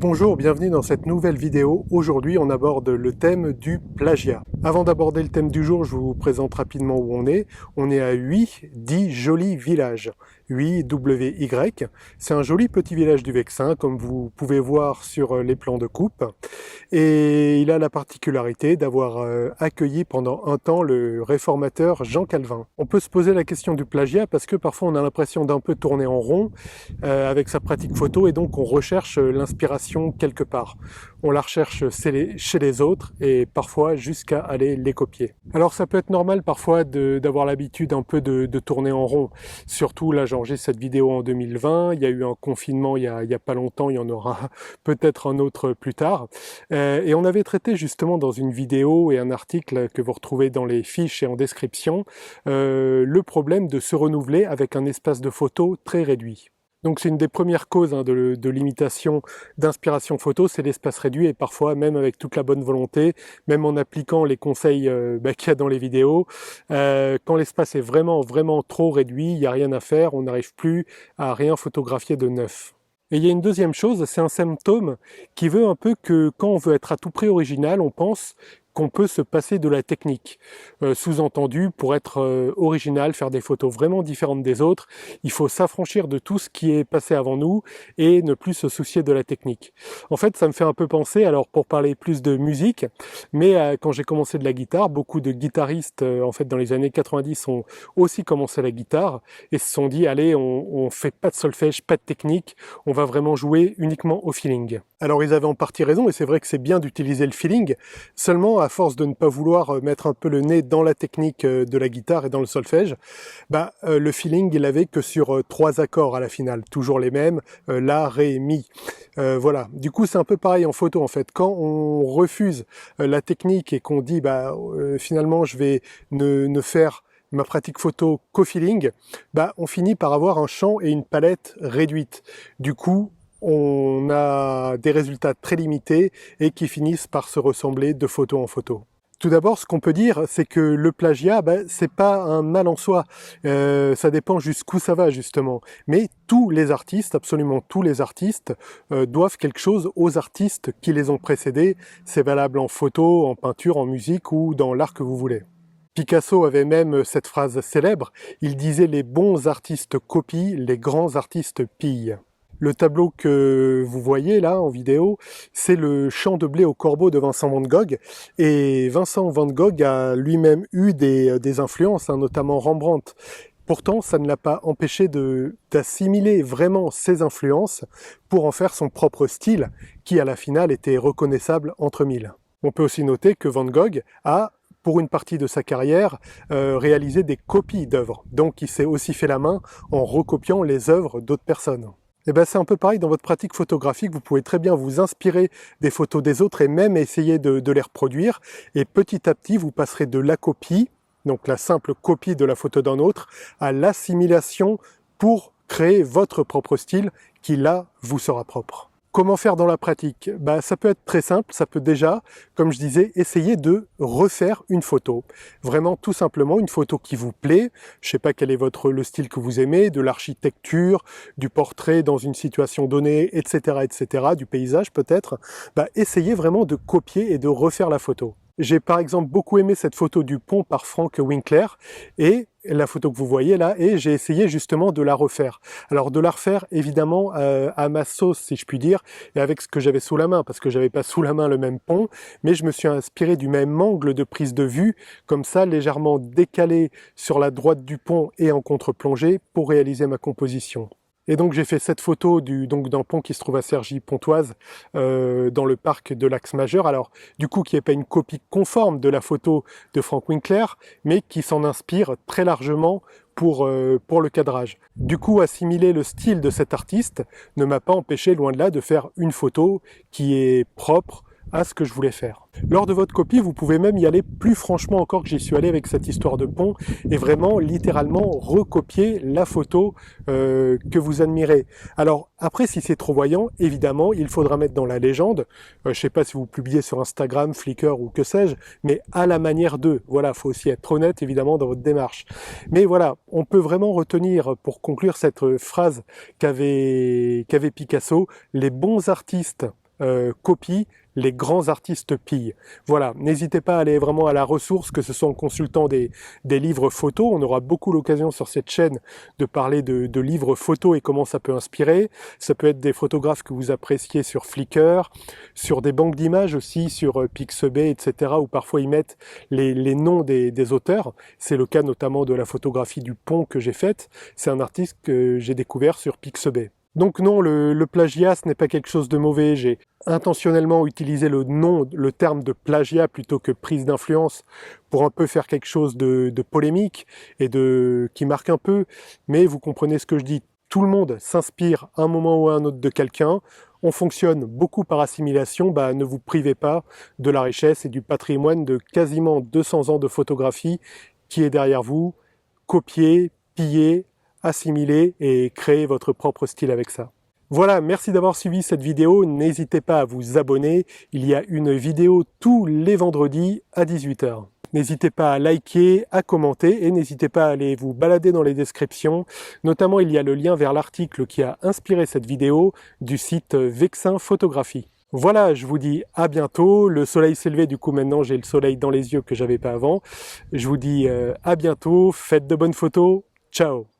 Bonjour, bienvenue dans cette nouvelle vidéo. Aujourd'hui, on aborde le thème du plagiat. Avant d'aborder le thème du jour, je vous présente rapidement où on est. On est à Huy, dit Joli Village. Huy, W-Y. C'est un joli petit village du Vexin, comme vous pouvez voir sur les plans de coupe. Et il a la particularité d'avoir accueilli pendant un temps le réformateur Jean Calvin. On peut se poser la question du plagiat parce que parfois on a l'impression d'un peu tourner en rond avec sa pratique photo et donc on recherche l'inspiration quelque part. On la recherche chez les autres et parfois jusqu'à aller les copier. Alors ça peut être normal parfois d'avoir l'habitude un peu de tourner en rond. Surtout là j'enregistre cette vidéo en 2020, il y a eu un confinement il y a pas longtemps, il y en aura peut-être un autre plus tard. Et on avait traité justement dans une vidéo et un article que vous retrouvez dans les fiches et en description, le problème de se renouveler avec un espace de photo très réduit. Donc c'est une des premières causes de l'imitation d'inspiration photo, c'est l'espace réduit et parfois même avec toute la bonne volonté, même en appliquant les conseils qu'il y a dans les vidéos, quand l'espace est vraiment trop réduit, il n'y a rien à faire, on n'arrive plus à rien photographier de neuf. Et il y a une deuxième chose, c'est un symptôme qui veut un peu que quand on veut être à tout prix original, on pense qu'on peut se passer de la technique. Sous-entendu, pour être original, faire des photos vraiment différentes des autres, il faut s'affranchir de tout ce qui est passé avant nous et ne plus se soucier de la technique. En fait, ça me fait un peu penser, alors pour parler plus de musique, mais quand j'ai commencé de la guitare, beaucoup de guitaristes, en fait, dans les années 90, ont aussi commencé la guitare et se sont dit, allez, on fait pas de solfège, pas de technique, on va vraiment jouer uniquement au feeling. Alors ils avaient en partie raison et c'est vrai que c'est bien d'utiliser le feeling, seulement à force de ne pas vouloir mettre un peu le nez dans la technique de la guitare et dans le solfège, le feeling il avait que sur 3 accords à la finale, toujours les mêmes, la, ré, mi. Voilà, du coup c'est un peu pareil en photo en fait, quand on refuse la technique et qu'on dit finalement je vais ne faire ma pratique photo qu'au feeling, on finit par avoir un champ et une palette réduite. Du coup, on a des résultats très limités et qui finissent par se ressembler de photo en photo. Tout d'abord, ce qu'on peut dire, c'est que le plagiat, c'est pas un mal en soi. Ça dépend jusqu'où ça va, justement. Mais tous les artistes, absolument tous les artistes, doivent quelque chose aux artistes qui les ont précédés. C'est valable en photo, en peinture, en musique ou dans l'art que vous voulez. Picasso avait même cette phrase célèbre, il disait « Les bons artistes copient, les grands artistes pillent ». Le tableau que vous voyez là en vidéo, c'est le champ de blé au corbeau de Vincent van Gogh. Et Vincent van Gogh a lui-même eu des influences, notamment Rembrandt. Pourtant, ça ne l'a pas empêché d'assimiler vraiment ses influences pour en faire son propre style, qui à la finale était reconnaissable entre mille. On peut aussi noter que Van Gogh a, pour une partie de sa carrière, réalisé des copies d'œuvres. Donc il s'est aussi fait la main en recopiant les œuvres d'autres personnes. Et c'est un peu pareil dans votre pratique photographique, vous pouvez très bien vous inspirer des photos des autres et même essayer de les reproduire. Et petit à petit, vous passerez de la copie, donc la simple copie de la photo d'un autre, à l'assimilation pour créer votre propre style qui là vous sera propre. Comment faire dans la pratique? Ça peut être très simple, ça peut déjà, comme je disais, essayer de refaire une photo. Vraiment tout simplement une photo qui vous plaît, je sais pas quel est le style que vous aimez, de l'architecture, du portrait dans une situation donnée, etc., du paysage peut-être. Essayez vraiment de copier et de refaire la photo. J'ai par exemple beaucoup aimé cette photo du pont par Frank Winkler et la photo que vous voyez là, et j'ai essayé justement de la refaire. Alors de la refaire évidemment à ma sauce si je puis dire, et avec ce que j'avais sous la main, parce que j'avais pas sous la main le même pont, mais je me suis inspiré du même angle de prise de vue, comme ça légèrement décalé sur la droite du pont et en contre-plongée pour réaliser ma composition. Et donc j'ai fait cette photo d'un pont qui se trouve à Cergy-Pontoise, dans le parc de l'Axe-Majeur, alors du coup qui n'est pas une copie conforme de la photo de Frank Winkler, mais qui s'en inspire très largement pour le cadrage. Du coup, assimiler le style de cet artiste ne m'a pas empêché, loin de là, de faire une photo qui est propre à ce que je voulais faire. Lors de votre copie, vous pouvez même y aller plus franchement encore que j'y suis allé avec cette histoire de pont et vraiment littéralement recopier la photo que vous admirez. Alors après, si c'est trop voyant, évidemment, il faudra mettre dans la légende, je sais pas si vous publiez sur Instagram, Flickr ou que sais-je, mais à la manière d'eux. Voilà, faut aussi être honnête évidemment dans votre démarche. Mais voilà, on peut vraiment retenir pour conclure cette phrase qu'avait Picasso, les bons artistes copient, les grands artistes pillent. Voilà, n'hésitez pas à aller vraiment à la ressource, que ce soit en consultant des livres photos. On aura beaucoup l'occasion sur cette chaîne de parler de livres photos et comment ça peut inspirer. Ça peut être des photographes que vous appréciez sur Flickr, sur des banques d'images aussi, sur Pixabay, etc., où parfois ils mettent les noms des auteurs. C'est le cas notamment de la photographie du pont que j'ai faite. C'est un artiste que j'ai découvert sur Pixabay. Donc non, le plagiat, ce n'est pas quelque chose de mauvais. J'ai intentionnellement utilisé le terme de plagiat plutôt que prise d'influence pour un peu faire quelque chose de polémique et qui marque un peu. Mais vous comprenez ce que je dis. Tout le monde s'inspire à un moment ou à un autre de quelqu'un. On fonctionne beaucoup par assimilation. Ne vous privez pas de la richesse et du patrimoine de quasiment 200 ans de photographie qui est derrière vous. Copiez, pillez, assimiler et créer votre propre style avec ça. Voilà, merci d'avoir suivi cette vidéo. N'hésitez pas à vous abonner. Il y a une vidéo tous les vendredis à 18 h. N'hésitez pas à liker, à commenter et n'hésitez pas à aller vous balader dans les descriptions. Notamment, il y a le lien vers l'article qui a inspiré cette vidéo du site Vexin Photographie. Voilà, je vous dis à bientôt. Le soleil s'est levé, du coup maintenant j'ai le soleil dans les yeux que j'avais pas avant. Je vous dis à bientôt, faites de bonnes photos. Ciao!